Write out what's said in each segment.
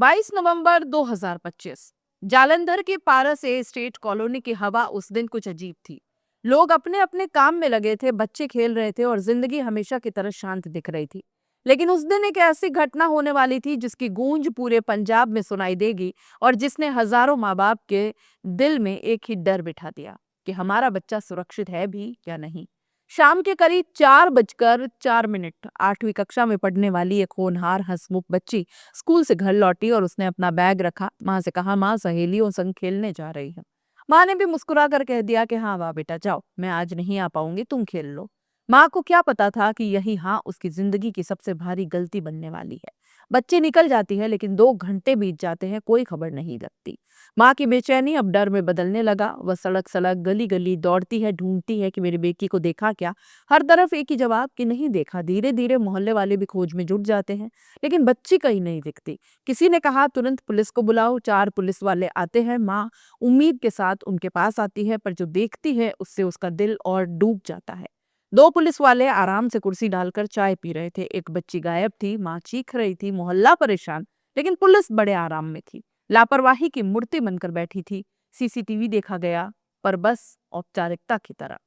22 नवंबर 2025। जालंधर के पारस estate colony की हवा उस दिन कुछ अजीब थी। लोग अपने अपने काम में लगे थे, बच्चे खेल रहे थे और जिंदगी हमेशा की तरह शांत दिख रही थी। लेकिन उस दिन एक ऐसी घटना होने वाली थी जिसकी गूंज पूरे पंजाब में सुनाई देगी और जिसने हजारों माँ बाप के दिल में एक ही डर बिठा दिया कि हमारा बच्चा सुरक्षित है भी या नहीं। शाम के करीब 4:04, 8वीं कक्षा में पढ़ने वाली एक होनहार हंसमुख बच्ची स्कूल से घर लौटी और उसने अपना बैग रखा, माँ से कहा, माँ सहेलियों संग खेलने जा रही है। माँ ने भी मुस्कुरा कर कह दिया कि हाँ वाह बेटा जाओ, मैं आज नहीं आ पाऊंगी, तुम खेल लो। माँ को क्या पता था कि यही हाँ उसकी जिंदगी की सबसे भारी गलती बनने वाली है। बच्ची निकल जाती है लेकिन 2 घंटे बीत जाते हैं, कोई खबर नहीं लगती। माँ की बेचैनी अब डर में बदलने लगा। वह सड़क सड़क गली गली दौड़ती है, ढूंढती है कि मेरी बेटी को देखा क्या। हर तरफ एक ही जवाब कि नहीं देखा। धीरे धीरे मोहल्ले वाले भी खोज में जुट जाते हैं लेकिन बच्ची कहीं नहीं दिखती। किसी ने कहा तुरंत पुलिस को बुलाओ। 4 पुलिस वाले आते हैं। माँ उम्मीद के साथ उनके पास आती है, पर जो देखती है उससे उसका दिल और डूब जाता है। 2 पुलिस वाले आराम से कुर्सी डालकर चाय पी रहे थे। एक बच्ची गायब थी, माँ चीख रही थी, मोहल्ला परेशान, लेकिन पुलिस बड़े आराम में थी। लापरवाही की मूर्ति बनकर बैठी थी। सीसीटीवी देखा गया, पर बस औपचारिकता की तरह।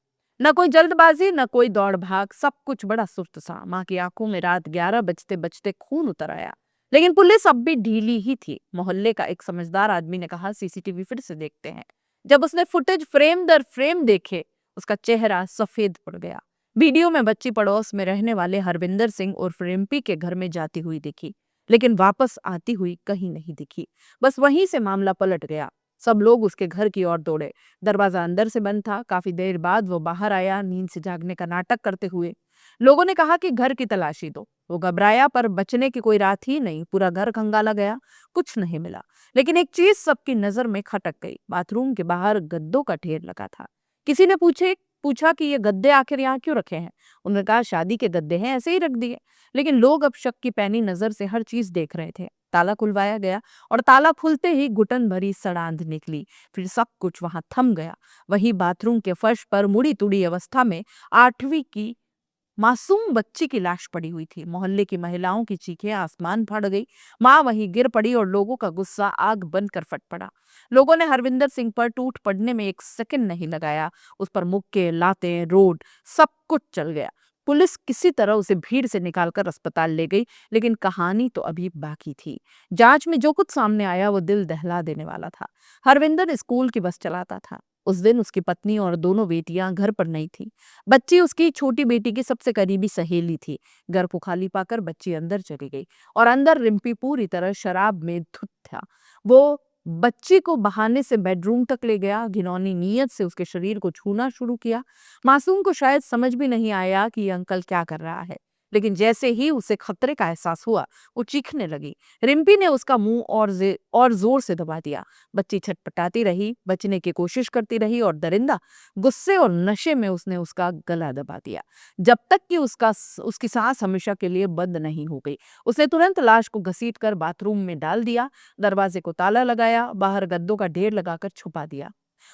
न कोई जल्दबाजी, न कोई दौड़ भाग, सब कुछ बड़ा सुस्त सा। माँ की आंखों में रात 11 बजते बजते खून उतर आया। लेकिन पुलिस अब भी ढीली ही थी। मोहल्ले का एक समझदार आदमी ने कहा फिर से देखते हैं। जब उसने फुटेज फ्रेम दर फ्रेम देखे, उसका चेहरा सफेद पड़ गया। वीडियो में बच्ची पड़ोस में रहने वाले हरविंदर सिंह उर्फ रिम्पी के घर में जाती हुई दिखी, लेकिन वापस आती हुई कहीं नहीं दिखी। बस वहीं से मामला पलट गया। सब लोग उसके घर की ओर दौड़े। दरवाजा अंदर से बंद था। काफी देर बाद वो बाहर आया, नींद से जागने का नाटक करते हुए। लोगों ने कहा कि घर की तलाशी दो। वो घबराया, पर बचने की कोई राह ही नहीं। पूरा घर खंगाला गया, कुछ नहीं मिला। लेकिन एक चीज सबकी नजर में खटक गई। बाथरूम के बाहर गद्दों का ढेर लगा था। किसी ने पूछा कि ये गद्दे आखिर यहाँ क्यों रखे हैं। उन्होंने कहा शादी के गद्दे हैं, ऐसे ही रख दिए। लेकिन लोग अब शक की पैनी नजर से हर चीज देख रहे थे। ताला खुलवाया गया और ताला खुलते ही घुटन भरी सड़ांध निकली। फिर सब कुछ वहां थम गया। वही बाथरूम के फर्श पर मुड़ी तुड़ी अवस्था में 8वीं की मासूम बच्ची की लाश पड़ी हुई थी। मोहल्ले की महिलाओं की चीखें आसमान फाड़ गई। माँ वहीं गिर पड़ी और लोगों का गुस्सा आग बनकर फट पड़ा। लोगों ने हरविंदर सिंह पर टूट पड़ने में एक सेकंड नहीं लगाया। उस पर मुक्के, लातें, रोड, सब कुछ चल गया। पुलिस किसी तरह उसे भीड़ से निकालकर अस्पताल ले गई, लेकिन कहानी तो अभी बाकी थी। जांच में जो कुछ सामने आया वो दिल दहला देने वाला था। हरविंदर स्कूल की बस चलाता था। उस दिन उसकी पत्नी और दोनों बेटियां घर पर नहीं थी। बच्ची उसकी छोटी बेटी की सबसे करीबी सहेली थी। घर को खाली पाकर बच्ची अंदर चली गई और अंदर रिम्पी पूरी तरह शराब में धुत था। वो बच्ची को बहाने से बेडरूम तक ले गया, घिनौनी नीयत से उसके शरीर को छूना शुरू किया। मासूम को शायद समझ भी नहीं आया कि ये अंकल क्या कर रहा है, लेकिन जैसे ही उसे खतरे का एहसास हुआ, वो चीखने लगी। रिम्पी ने उसका मुंह और जोर से दबा दिया। बच्ची छटपटाती रही, बचने की कोशिश करती रही और दरिंदा गुस्से और नशे में उसने उसका गला दबा दिया, जब तक कि उसकी सांस हमेशा के लिए बंद नहीं हो गई। उसने तुरंत लाश को घसीटकर बाथरूम में डाल दिया, दरवाजे को ताला लगाया, बाहर गद्दों का ढेर लगाकर छुपा दिया।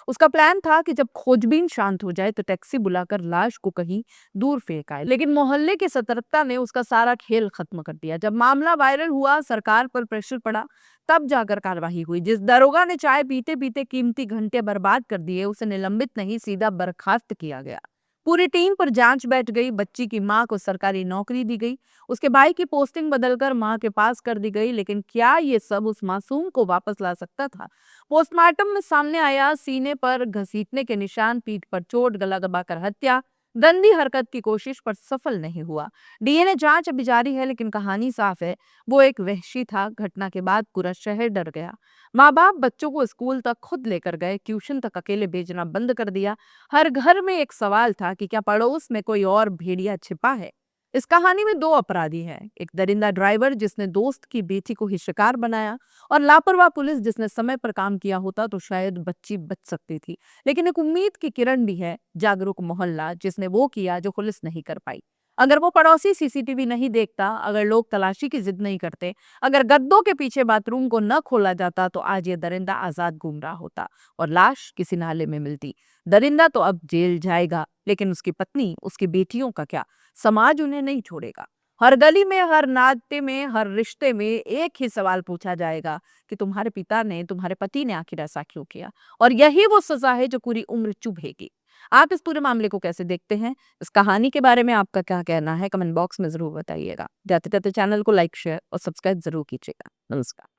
उसका प्लान था कि जब खोजबीन शांत हो जाए तो टैक्सी बुलाकर लाश को कहीं दूर फेंक आए, लेकिन मोहल्ले की सतर्कता ने उसका सारा खेल खत्म कर दिया। जब मामला वायरल हुआ, सरकार पर प्रेशर पड़ा, तब जाकर कार्रवाई हुई। जिस दरोगा ने चाय पीते पीते कीमती घंटे बर्बाद कर दिए, उसे निलंबित नहीं सीधा बर्खास्त किया गया। पूरी टीम पर जांच बैठ गई। बच्ची की मां को सरकारी नौकरी दी गई। उसके भाई की पोस्टिंग बदलकर मां के पास कर दी गई। लेकिन क्या ये सब उस मासूम को वापस ला सकता था? पोस्टमार्टम में सामने आया सीने पर घसीटने के निशान, पीठ पर चोट, गला दबाकर हत्या। गंदी हरकत की कोशिश पर सफल नहीं हुआ। डीएनए जांच अभी जारी है, लेकिन कहानी साफ है, वो एक वहशी था। घटना के बाद पूरा शहर डर गया। माँ बाप बच्चों को स्कूल तक खुद लेकर गए, ट्यूशन तक अकेले भेजना बंद कर दिया। हर घर में एक सवाल था कि क्या पड़ोस में कोई और भेड़िया छिपा है। इस कहानी में 2 अपराधी हैं, एक दरिंदा ड्राइवर जिसने दोस्त की बेटी को ही शिकार बनाया, और लापरवाह पुलिस जिसने समय पर काम किया होता तो शायद बच्ची बच सकती थी। लेकिन एक उम्मीद की किरण भी है, जागरूक मोहल्ला जिसने वो किया जो पुलिस नहीं कर पाई। अगर वो पड़ोसी सीसीटीवी नहीं देखता, अगर लोग तलाशी की जिद नहीं करते, अगर गद्दों के पीछे बाथरूम को न खोला जाता, तो आज ये दरिंदा आजाद घूम रहा होता और लाश किसी नाले में मिलती। दरिंदा तो अब जेल जाएगा, लेकिन उसकी पत्नी, उसकी बेटियों का क्या? समाज उन्हें नहीं छोड़ेगा। हर गली में, हर नाते में, हर रिश्ते में एक ही सवाल पूछा जाएगा कि तुम्हारे पिता ने, तुम्हारे पति ने आखिर ऐसा क्यों किया? और यही वो सज़ा है जो पूरी उम्र चुभेगी। आप इस पूरे मामले को कैसे देखते हैं? इस कहानी के बारे में आपका क्या कहना है? कमेंट बॉक्स में ज़रूर बताइएगा। जाते-जाते चैनल को लाइक, शेयर और सब्सक्राइब ज़रूर कीजिएगा। नमस्कार।